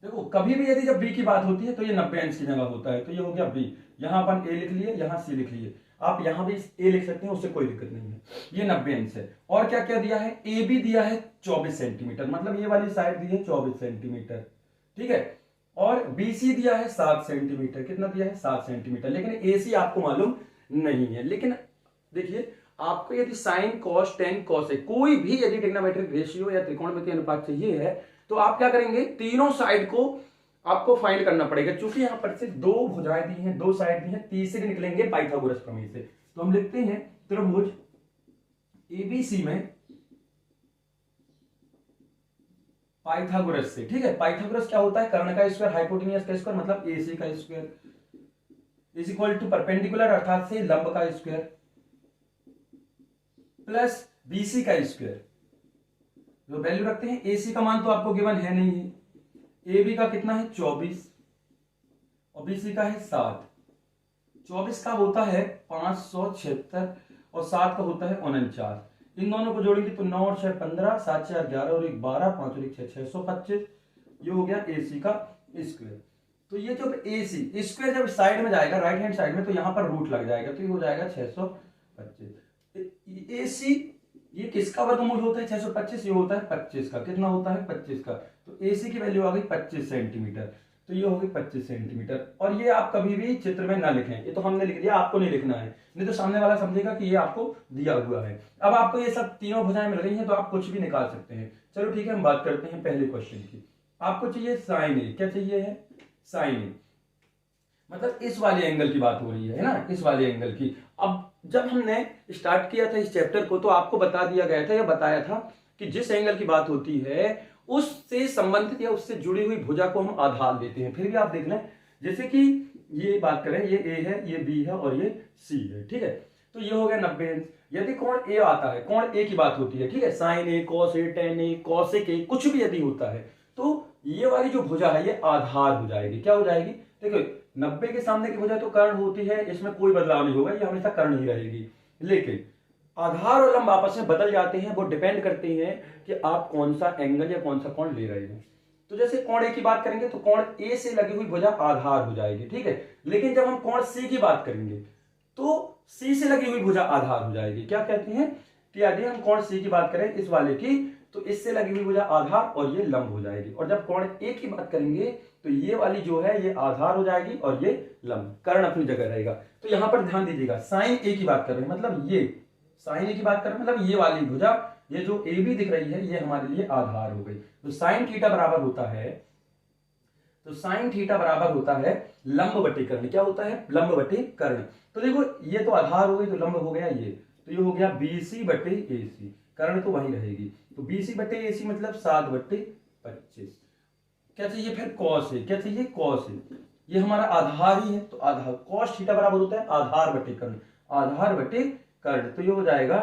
देखो कभी भी यदि जब बी की बात होती है तो ये 90 अंश की जगह होता है, तो ये हो गया बी, यहां अपन ए लिख लिए, यहां सी लिख लिए, आप यहां भी ए लिख सकते हैं, उससे कोई दिक्कत नहीं है, ये 90 अंश है। और क्या क्या दिया है, ए बी दिया है 24 सेंटीमीटर, मतलब ये वाली साइड दी है 24 सेंटीमीटर, ठीक है। और बीसी दिया है 7 सेंटीमीटर, कितना दिया है 7 सेंटीमीटर, लेकिन एसी आपको मालूम नहीं है। लेकिन देखिए आपको यदि साइन कॉस टेन कॉस है, कोई भी यदि ट्रिग्नोमेट्रिक रेशियो या त्रिकोणमितीय अनुपात चाहिए है तो आप क्या करेंगे, तीनों साइड को आपको फाइंड करना पड़ेगा। चूंकि यहां पर से 2 भुजाएं दी हैं, 2 साइड दी हैं, तीसरे निकलेंगे पाइथागोरस प्रमेय से। तो हम लिखते हैं त्रिभुज एबीसी में पाइथागोरस से, ठीक है। पाइथागोरस क्या होता है, कर्ण का स्क्वायर हाइपोटेनियस का स्क्वायर मतलब एसी का square is equal to perpendicular अर्थात से लंब का स्क्वायर प्लस बीसी का स्क्वायर। जो वैल्यू रखते हैं, एसी का मान तो आपको गिवन है नहीं है, ए बी का कितना है 24 और बीसी का है 7। 24 का होता है 576 और 7 का होता है 49। इन दोनों को जोड़ेंगे तो 9 और 6 15, 7 4 11 और 1 12, 5 और 1 6 625। ये हो गया एसी का स्क्वायर। तो ये जब एसी स्क्वायर जब साइड में जाएगा राइट हैंड साइड में तो यहां पर रूट लग जाएगा, तो ये हो जाएगा 625। एसी ये किसका वर्गमूल होता है 625, ये होता है 25 का, कितना होता है 25 का। तो एसी की वैल्यू आ गई 25 सेंटीमीटर, तो ये हो गई 25 सेंटीमीटर। और ये आप कभी भी चित्र में ना लिखें, ये तो हमने लिख दिया, आपको नहीं लिखना है, नहीं तो सामने वाला समझेगा कि ये आपको दिया हुआ है। अब आपको ये सब तीनों भुजाएं मिल रही हैं तो आप कुछ भी निकाल सकते हैं। चलो ठीक है, हम बात करते हैं पहले क्वेश्चन की। आपको चाहिए साइन ए, क्या चाहिए है साइन ए, मतलब इस वाले एंगल की बात हो रही है ना, इस वाले एंगल की। अब जब हमने स्टार्ट किया था इस चैप्टर को तो आपको बता दिया गया था या बताया था कि जिस एंगल की बात होती है उससे संबंधित या उससे जुड़ी हुई भुजा को हम आधार देते हैं। फिर भी आप देख लें, जैसे कि ये बात करें, ये ए है, ये बी है और ये सी है, ठीक है। तो ये हो गया 90 अंश। यदि कोण ए आता है, कोण ए की बात होती है, ठीक है, sine A cos A tan A cosec A कुछ भी यदि होता है तो ये वाली जो भुजा है ये आधार हो जाएगी। क्या हो जाएगी, देखो 90 के सामने की भुजा तो कर्ण होती है, इसमें कोई बदलाव नहीं होगा, ये हमेशा कर्ण ही रहेगी। लेकिन आधार और लंब आपस में बदल जाते हैं, वो डिपेंड करते हैं कि आप कौन सा एंगल या कौन सा कोण ले रहे हैं। तो जैसे कोण ए की बात करेंगे तो कोण ए से लगी हुई भुजा आधार हो जाएगी, ठीक है। लेकिन जब हम कोण सी की बात करेंगे तो सी से लगी हुई भुजा आधार हो जाएगी। क्या कहते हैं कि यदि हम कोण सी की बात करें इस वाले की तो इससे लगी हुई भुजा आधार और ये लंब हो जाएगी। और जब कोण ए की बात करेंगे तो ये वाली जो है ये आधार हो जाएगी और ये लंब, कर्ण अपनी जगह रहेगा। तो यहां पर ध्यान दीजिएगा, साइन ए की बात कर रहे हैं मतलब ये साइन ए की बात कर रहे हैं मतलब ये वाली भुजा, ये जो ए बी दिख रही है ये हमारे लिए आधार हो गई। तो साइन थीटा बराबर होता है, तो साइन थीटा बराबर होता है लंब बटे कर्ण। क्या होता है, लंब बटे कर्ण। तो देखो ये तो आधार हो गई तो लंब हो गया ये, तो ये हो गया बीसी बटे एसी, कर्ण तो वही रहेगी। तो बीसी बटे एसी मतलब 7 बटे 25। क्या चाहिए फिर कॉस है, क्या चाहिए कॉस है, ये हमारा आधार ही है तो आधार कॉस थीटा बराबर होता है आधार बटे कर्ण, आधार बटे कर्ण। तो ये हो जाएगा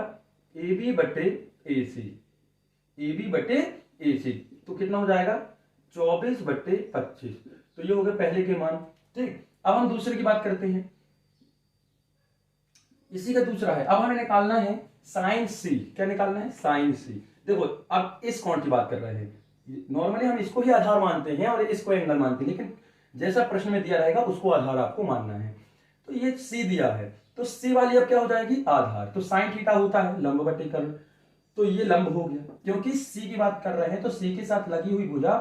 ए बी बटे ए सी, ए बी बटे ए सी, तो कितना हो जाएगा 24 बटे 25। तो ये हो गए पहले के मान, ठीक। अब हम दूसरे की बात करते हैं, इसी का दूसरा है। अब हमें निकालना है साइन सी। क्या निकालना है? साइन सी। देखो अब इस कोण की बात कर रहे हैं, नॉर्मली हम इसको ही आधार मानते हैं और इसको एंगल मानते हैं, लेकिन जैसा प्रश्न में दिया रहेगा उसको आधार आपको मानना है। तो ये सी दिया है, तो सी वाली अब क्या हो जाएगी? आधार। तो साइन थीटा होता है लंब बटे कर्ण, तो ये लंब हो गया, क्योंकि सी की बात कर रहे हैं तो सी के साथ लगी हुई भुजा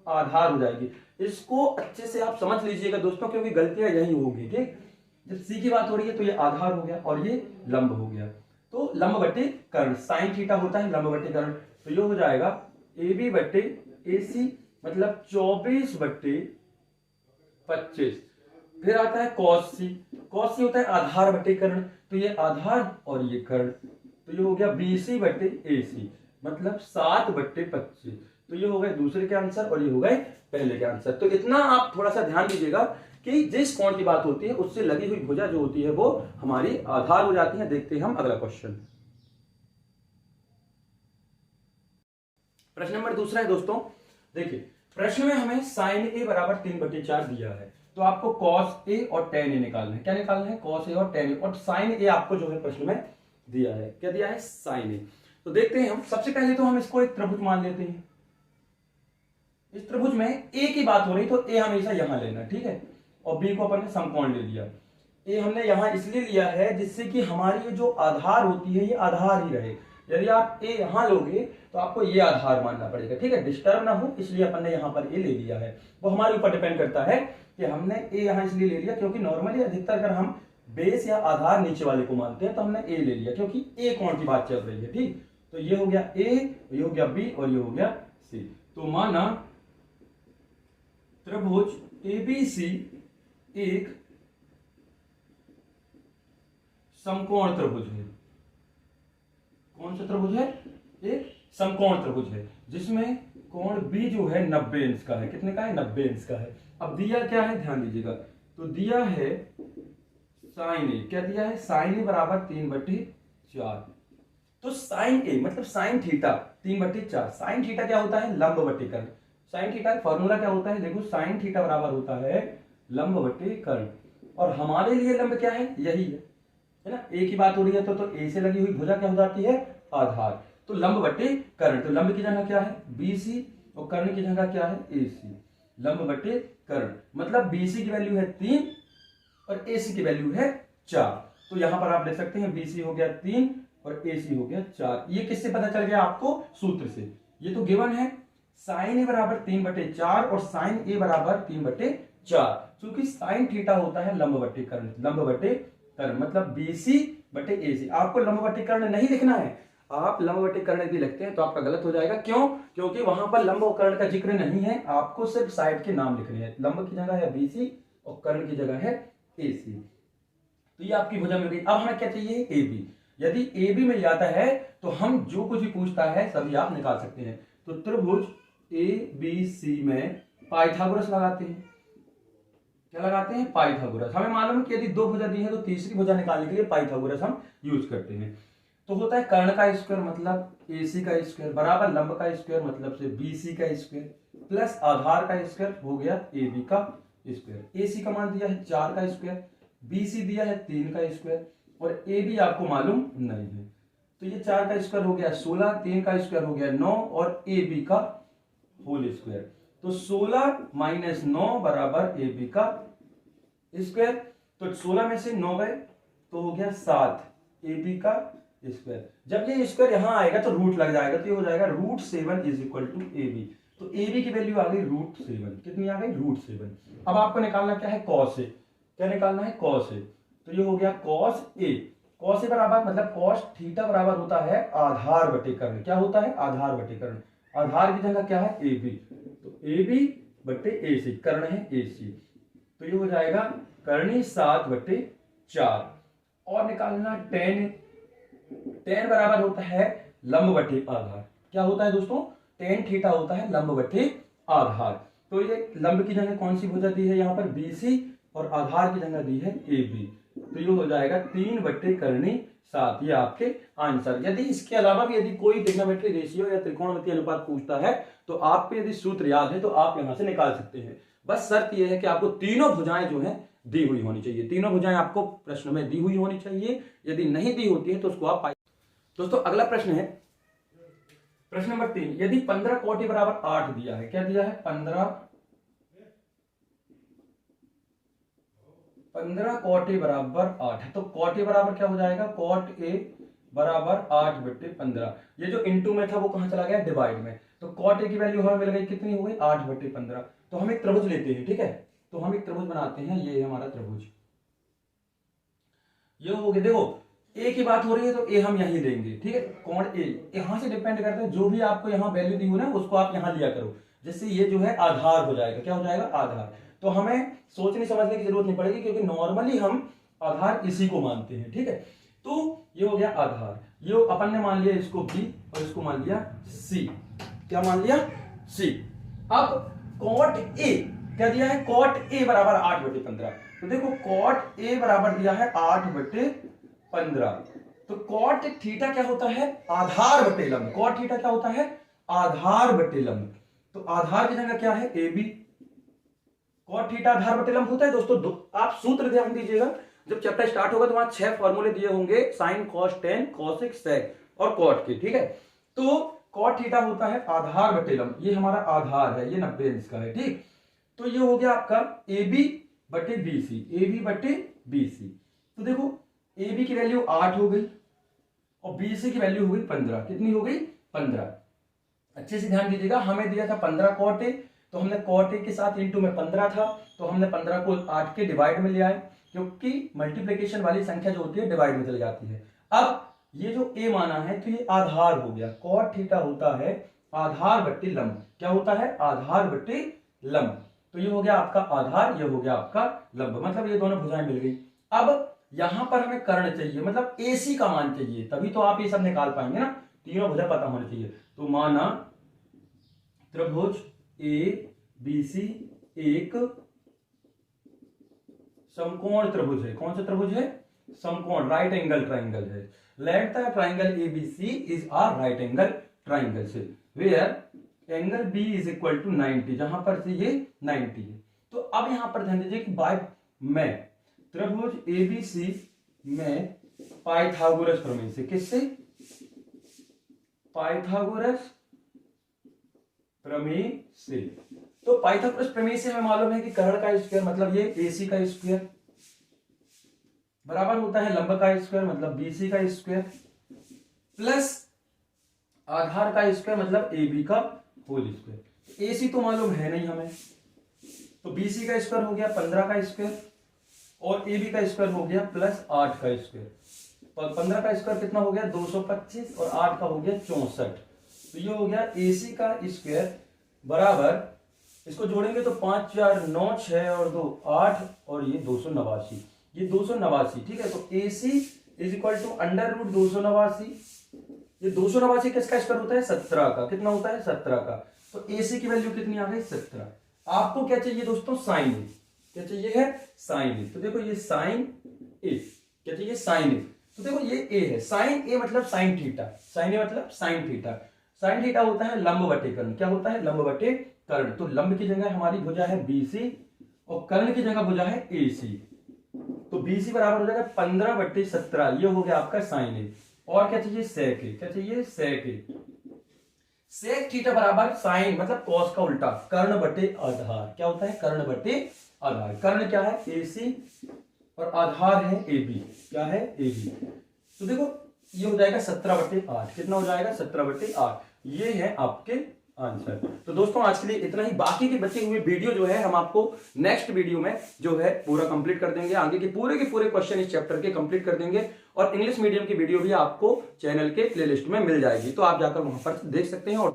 आधार हो जाएगी। इसको अच्छे से आप समझ लीजिएगा दोस्तों, क्योंकि गलतियां यही होगी। ठीक, जब सी की बात हो रही है तो ये आधार हो गया और ये लंब हो गया। तो लंब बटे कर्ण, साइन थीटा होता है लंब बटे कर्ण, तो ये हो जाएगा ए बी बटे ए सी, मतलब 24 बटे 25। फिर आता है कॉस सी। कॉस सी होता है आधार बटे कर्ण, तो ये आधार और ये कर्ण, तो ये हो गया बी सी बटे ए सी, मतलब 7 बटे 25। तो ये हो गए दूसरे के आंसर और ये हो गए पहले के आंसर। तो इतना आप थोड़ा सा ध्यान दीजिएगा कि जिस कोण की बात होती है उससे लगी हुई भुजा जो होती है वो हमारी आधार हो जाती है। देखते हैं हम अगला क्वेश्चन। प्रश्न नंबर दूसरा है दोस्तों, देखिए प्रश्न में हमें साइन ए बराबर 3/4 दिया है, तो आपको कॉस ए और टेन ए निकालना है। क्या निकालना है? कॉस ए और टेन ए, और साइन ए आपको जो है प्रश्न में दिया है। क्या दिया है? साइन ए। तो देखते हैं हम, सबसे पहले तो हम इसको एक त्रिभुज मान लेते हैं। इस त्रिभुज में ए की बात हो रही तो ए हमेशा यहां लेना, ठीक है, और बी को अपन ने समकोण ले लिया। ए हमने यहां इसलिए लिया है जिससे कि हमारी ये जो आधार होती है ये आधार ही रहे। यदि आप ए यहां लोगे तो आपको ये आधार मानना पड़ेगा, ठीक है, डिस्टर्ब ना हो, इसलिए अपन ने यहां पर ए ले लिया है। वो हमारे ऊपर डिपेंड करता है कि हमने ए यहां इसलिए ले लिया क्योंकि नॉर्मली अधिकतर अगर हम बेस या आधार नीचे वाले को मानते हैं तो हमने ए ले लिया क्योंकि ए कोण की बात चल रही है। ठीक, तो ये हो गया ए, ये हो गया बी और ये हो गया सी। तो माना त्रिभुज एबीसी एक समकोण त्रिभुज है। कौन सा त्रिभुज है? एक समकोण त्रिभुज है जिसमें कोण बी जो है 90 इंच का है। कितने का है? 90 इंच का है। अब दिया क्या है, ध्यान दीजिएगा, तो दिया है साइन ए। क्या दिया है? साइन ए बराबर 3/4। तो साइन ए मतलब साइन थीटा 3/4। साइन थीटा क्या होता है? लंब बटे कर्ण। साइन थीटा का फॉर्मूला क्या होता है? देखो, साइन थीटा बराबर होता है लंब बटे कर्ण, और हमारे लिए लंब क्या है? यही है ना। ए की बात हो रही है तो ए से लगी हुई भुजा क्या हो जाती है? आधार। तो लंब बटे कर्ण, तो लंब की जगह क्या है? BC, और कर्ण की जगह क्या है? AC। लंब बटे कर्ण मतलब BC की वैल्यू है 3 और AC की वैल्यू है 4। तो यहां पर आप देख सकते हैं BC हो गया 3 और AC हो गया 4। ये किससे पता चल गया आपको? सूत्र से। ये तो गिवन है, साइन ए बराबर 3/4 और साइन ए बराबर 3/4, क्योंकि साइन थीटा होता है लंब बटे कर्ण। लंब बटे कर्ण मतलब BC बटे AC। आपको लंब बटे कर्ण नहीं लिखना है, आप लंब बटे कर्ण यदि लिखते हैं तो आपका गलत हो जाएगा। क्यों? क्योंकि वहां पर लंब और कर्ण का जिक्र नहीं है, आपको सिर्फ साइड के नाम लिखने हैं। लंब की जगह है BC और कर्ण की जगह है AC। तो ये आपकी भुजा मिल गई। अब हमें क्या चाहिए? AB। यदि AB मिल जाता है तो हम जो कुछ भी पूछता है सभी आप निकाल सकते हैं। तो त्रिभुज ABC में पाइथागोरस लगाते हैं। क्या लगाते हैं? पाइथागोरस। हमें मालूम है कि यदि दो भुजा दी है तो तीसरी भुजा निकालने के लिए पाइथागोरस हम यूज करते हैं। तो होता है कर्ण का स्क्वायर मतलब AC का स्क्वायर बराबर लंब का स्क्वायर मतलब से BC का स्क्वायर प्लस आधार का स्क्वायर हो गया AB का स्क्वायर। AC का मान दिया है 4 का स्क्वायर, BC दिया है 3 का स्क्वायर और AB आपको मालूम नहीं है। तो ये 4 का स्क्वायर हो गया 16, 3 का स्क्वायर हो गया 9 और AB का होल स्क्वायर। तो 16 - 9 बराबर AB का स्क्वायर। तो 16 में से 9 गए तो हो गया 7 AB का स्क्वायर। जब ये स्क्वायर यहां आएगा तो रूट लग जाएगा, तो ये हो जाएगा √7 = AB। तो AB की वैल्यू आ गई √7। कितनी आ गई? √7। अब आपको निकालना क्या है? Cos A. क्या निकालना है? Cos A. तो ये हो गया कॉस ए। कॉस ए बराबर मतलब कॉस थीटा बराबर होता है आधार बटे कर्ण। क्या होता है? आधार बटे कर्ण। आधार की जगह क्या है? AB। तो AB बटे AC, कर्ण है AC। तो ये हो जाएगा करणी 7/4। और निकालना tan। tan बराबर होता है लंब बटे आधार। क्या होता है दोस्तों? tan थीटा होता है लंब बटे आधार। तो ये लंब की जगह कौन सी भुजा दी है? यहाँ पर BC और आधार की जगह दी है AB। तो ये हो जाएगा 3/7। ये आपके आंसर। यदि इसके अलावा भी यदि कोई ट्रिग्नोमेट्री रेशियो या त्रिकोणमितीय अनुपात पूछता है तो आपको यदि सूत्र याद है तो आप यहां से निकाल सकते हैं। बस शर्त यह है कि आपको तीनों भुजाएं जो हैं दी हुई होनी चाहिए। तीनों भुजाएं आपको प्रश्न में दी हुई होनी चाहिए, यदि नहीं दी होती है तो उसको आप दोस्तों अगला प्रश्न है प्रश्न नंबर 3, यदि 15 cot a बराबर 8 दिया है, क्या दिया है 15 cot a बराबर 8 है, तो cot a बराबर क्या हो जाएगा, cot a बराबर 8/15। ये जो इनटू में था वो कहां चला गया, डिवाइड में। तो cot a की वैल्यू हमें मिल गई, कितनी हो गई 8/15। तो हम एक त्रिभुज लेते हैं, ठीक है, तो हम एक त्रिभुज बनाते हैं, ये है हमारा त्रिभुज, ये हो गया। देखो ए की बात हो रही है तो ए हम यहीं लेंगे, ठीक है, कोण ए यहां से डिपेंड करता है, जो भी आपको यहां वैल्यू दी हो ना उसको आप यहां लिया करो, जिससे ये जो है आधार हो जाएगा। क्या हो जाएगा, आधार। तो हमें सोचने समझने की जरूरत नहीं पड़ेगी, क्योंकि नॉर्मली हम आधार इसी को मानते हैं, ठीक है। तो ये हो गया आधार, ये अपन ने मान लिया इसको बी और इसको मान लिया सी। क्या मान लिया, सी। अब कॉट ए क्या दिया है, कॉट ए बराबर 8/15। तो देखो कॉट ए बराबर दिया है 8/15। तो कॉट थीटा क्या होता है, आधार बटे लंब। कॉट थीटा क्या होता है, आधार बटे लंब। तो आधार की जगह क्या है, ए बी। कॉट थीटा आधार बटे लंब होता है दोस्तों। आप सूत्र ध्यान दीजिएगा, जब चैप्टर स्टार्ट होगा तो वहां 6 फॉर्मूले दिए होंगे, साइन, कॉस, टेन, कॉसेक, सेक और कॉट के, ठीक है। तो कॉट थीटा होता है आधार बटे लंब, ये हमारा आधार है, ये 90 अंश का है, ठीक। तो ये हो गया आपका ए बी बटे बी सी, ए बी बटे बी सी। तो देखो ए बी की वैल्यू 8 हो गई और बी सी की वैल्यू हो गई 15। कितनी हो गई, 15। अच्छे से ध्यान दीजिएगा, हमें दिया था 15 कॉट ए, तो हमने कॉट ए के साथ इंटू में 15 था, तो हमने 15 को 8 के डिवाइड में ले आए, क्योंकि मल्टीप्लिकेशन वाली संख्या जो होती है डिवाइड में चली जाती है। अब ये जो ए माना है तो ये आधार हो गया। कॉट थीटा होता है आधार बट्टे लंब। क्या होता है, आधार बट्टे लंब। तो ये हो गया आपका आधार, ये हो गया आपका लंब, मतलब ये दोनों भुजाएं मिल गई। अब यहां पर हमें कर्ण चाहिए, मतलब एसी का मान चाहिए, तभी तो आप ये सब निकाल पाएंगे ना, तीनों भुजा पता होने चाहिए। तो माना त्रिभुज ए बी सी एक समकोण त्रिभुज है। कौन सा त्रिभुज है, समकोण, राइट एंगल ट्राइंगल है। Let the triangle ABC is a right angle triangle से where angle B is equal to 90, जहां पर से ये 90 है। तो अब यहां पर ध्यान दीजिए कि बाय मैं त्रिभुज एबीसी में पाइथागोरस प्रमेय से, किससे, पाइथागोरस प्रमेय से। तो पाइथागोरस प्रमेय से हमें मालूम है कि कर्ण का स्क्वायर मतलब ये एसी का स्क्वायर बराबर होता है लंब का स्क्वायर मतलब बीसी का स्क्वायर प्लस आधार का स्क्वायर मतलब ए बी का होल स्क्वायर। एसी तो मालूम है नहीं हमें, तो बीसी का स्क्वायर हो गया 15 का स्क्वायर और ए बी का स्क्वायर हो गया प्लस 8 का स्क्वायर। 15 का स्क्वायर कितना हो गया 225 और 8 का हो गया 64। तो ये हो गया एसी का स्क्वायर बराबर, इसको जोड़ेंगे तो 5 4 9 6 और 2 8 और ये 289, ये 289, ठीक है। तो AC is equal to under root 289। ये 289 किसका स्क्वायर होता है 17 का, कितना होता है 17 का। तो AC की वैल्यू कितनी आ गई 17। आपको क्या चाहिए दोस्तों, साइन ए। क्या चाहिए है, साइन ए। तो देखो ये साइन ए, क्या चाहिए साइन ए। तो देखो ये ए है, साइन ए मतलब साइन थीटा, साइन ए मतलब साइन थीटा। साइन थीटा होता है लंब बटे कर्ण। क्या होता है, लंब बटे कर्ण। तो लंब की जगह हमारी भुजा है BC और कर्ण की जगह भुजा है AC। तो BC बराबर हो जाएगा 15/17, ये हो गया आपका साइन ए। और क्या चाहिए, सेक ए। क्या चाहिए, सेक ए। सेक थीटा बराबर साइन मतलब कॉस का उल्टा, कर्ण बटे आधार। क्या होता है, कर्ण बटे आधार। कर्ण क्या है AC और आधार है AB। क्या है, AB। तो देखो ये हो जाएगा 17/8। कितना हो जाएगा 17/8। ये है आपके आंसर। तो दोस्तों आज के लिए इतना ही। बाकी के बचे हुए वीडियो जो है हम आपको नेक्स्ट वीडियो में जो है पूरा कंप्लीट कर देंगे। आगे के पूरे क्वेश्चन इस चैप्टर के कंप्लीट कर देंगे और इंग्लिश मीडियम की वीडियो भी आपको चैनल के प्लेलिस्ट में मिल जाएगी, तो आप जाकर वहां पर देख सकते हैं। और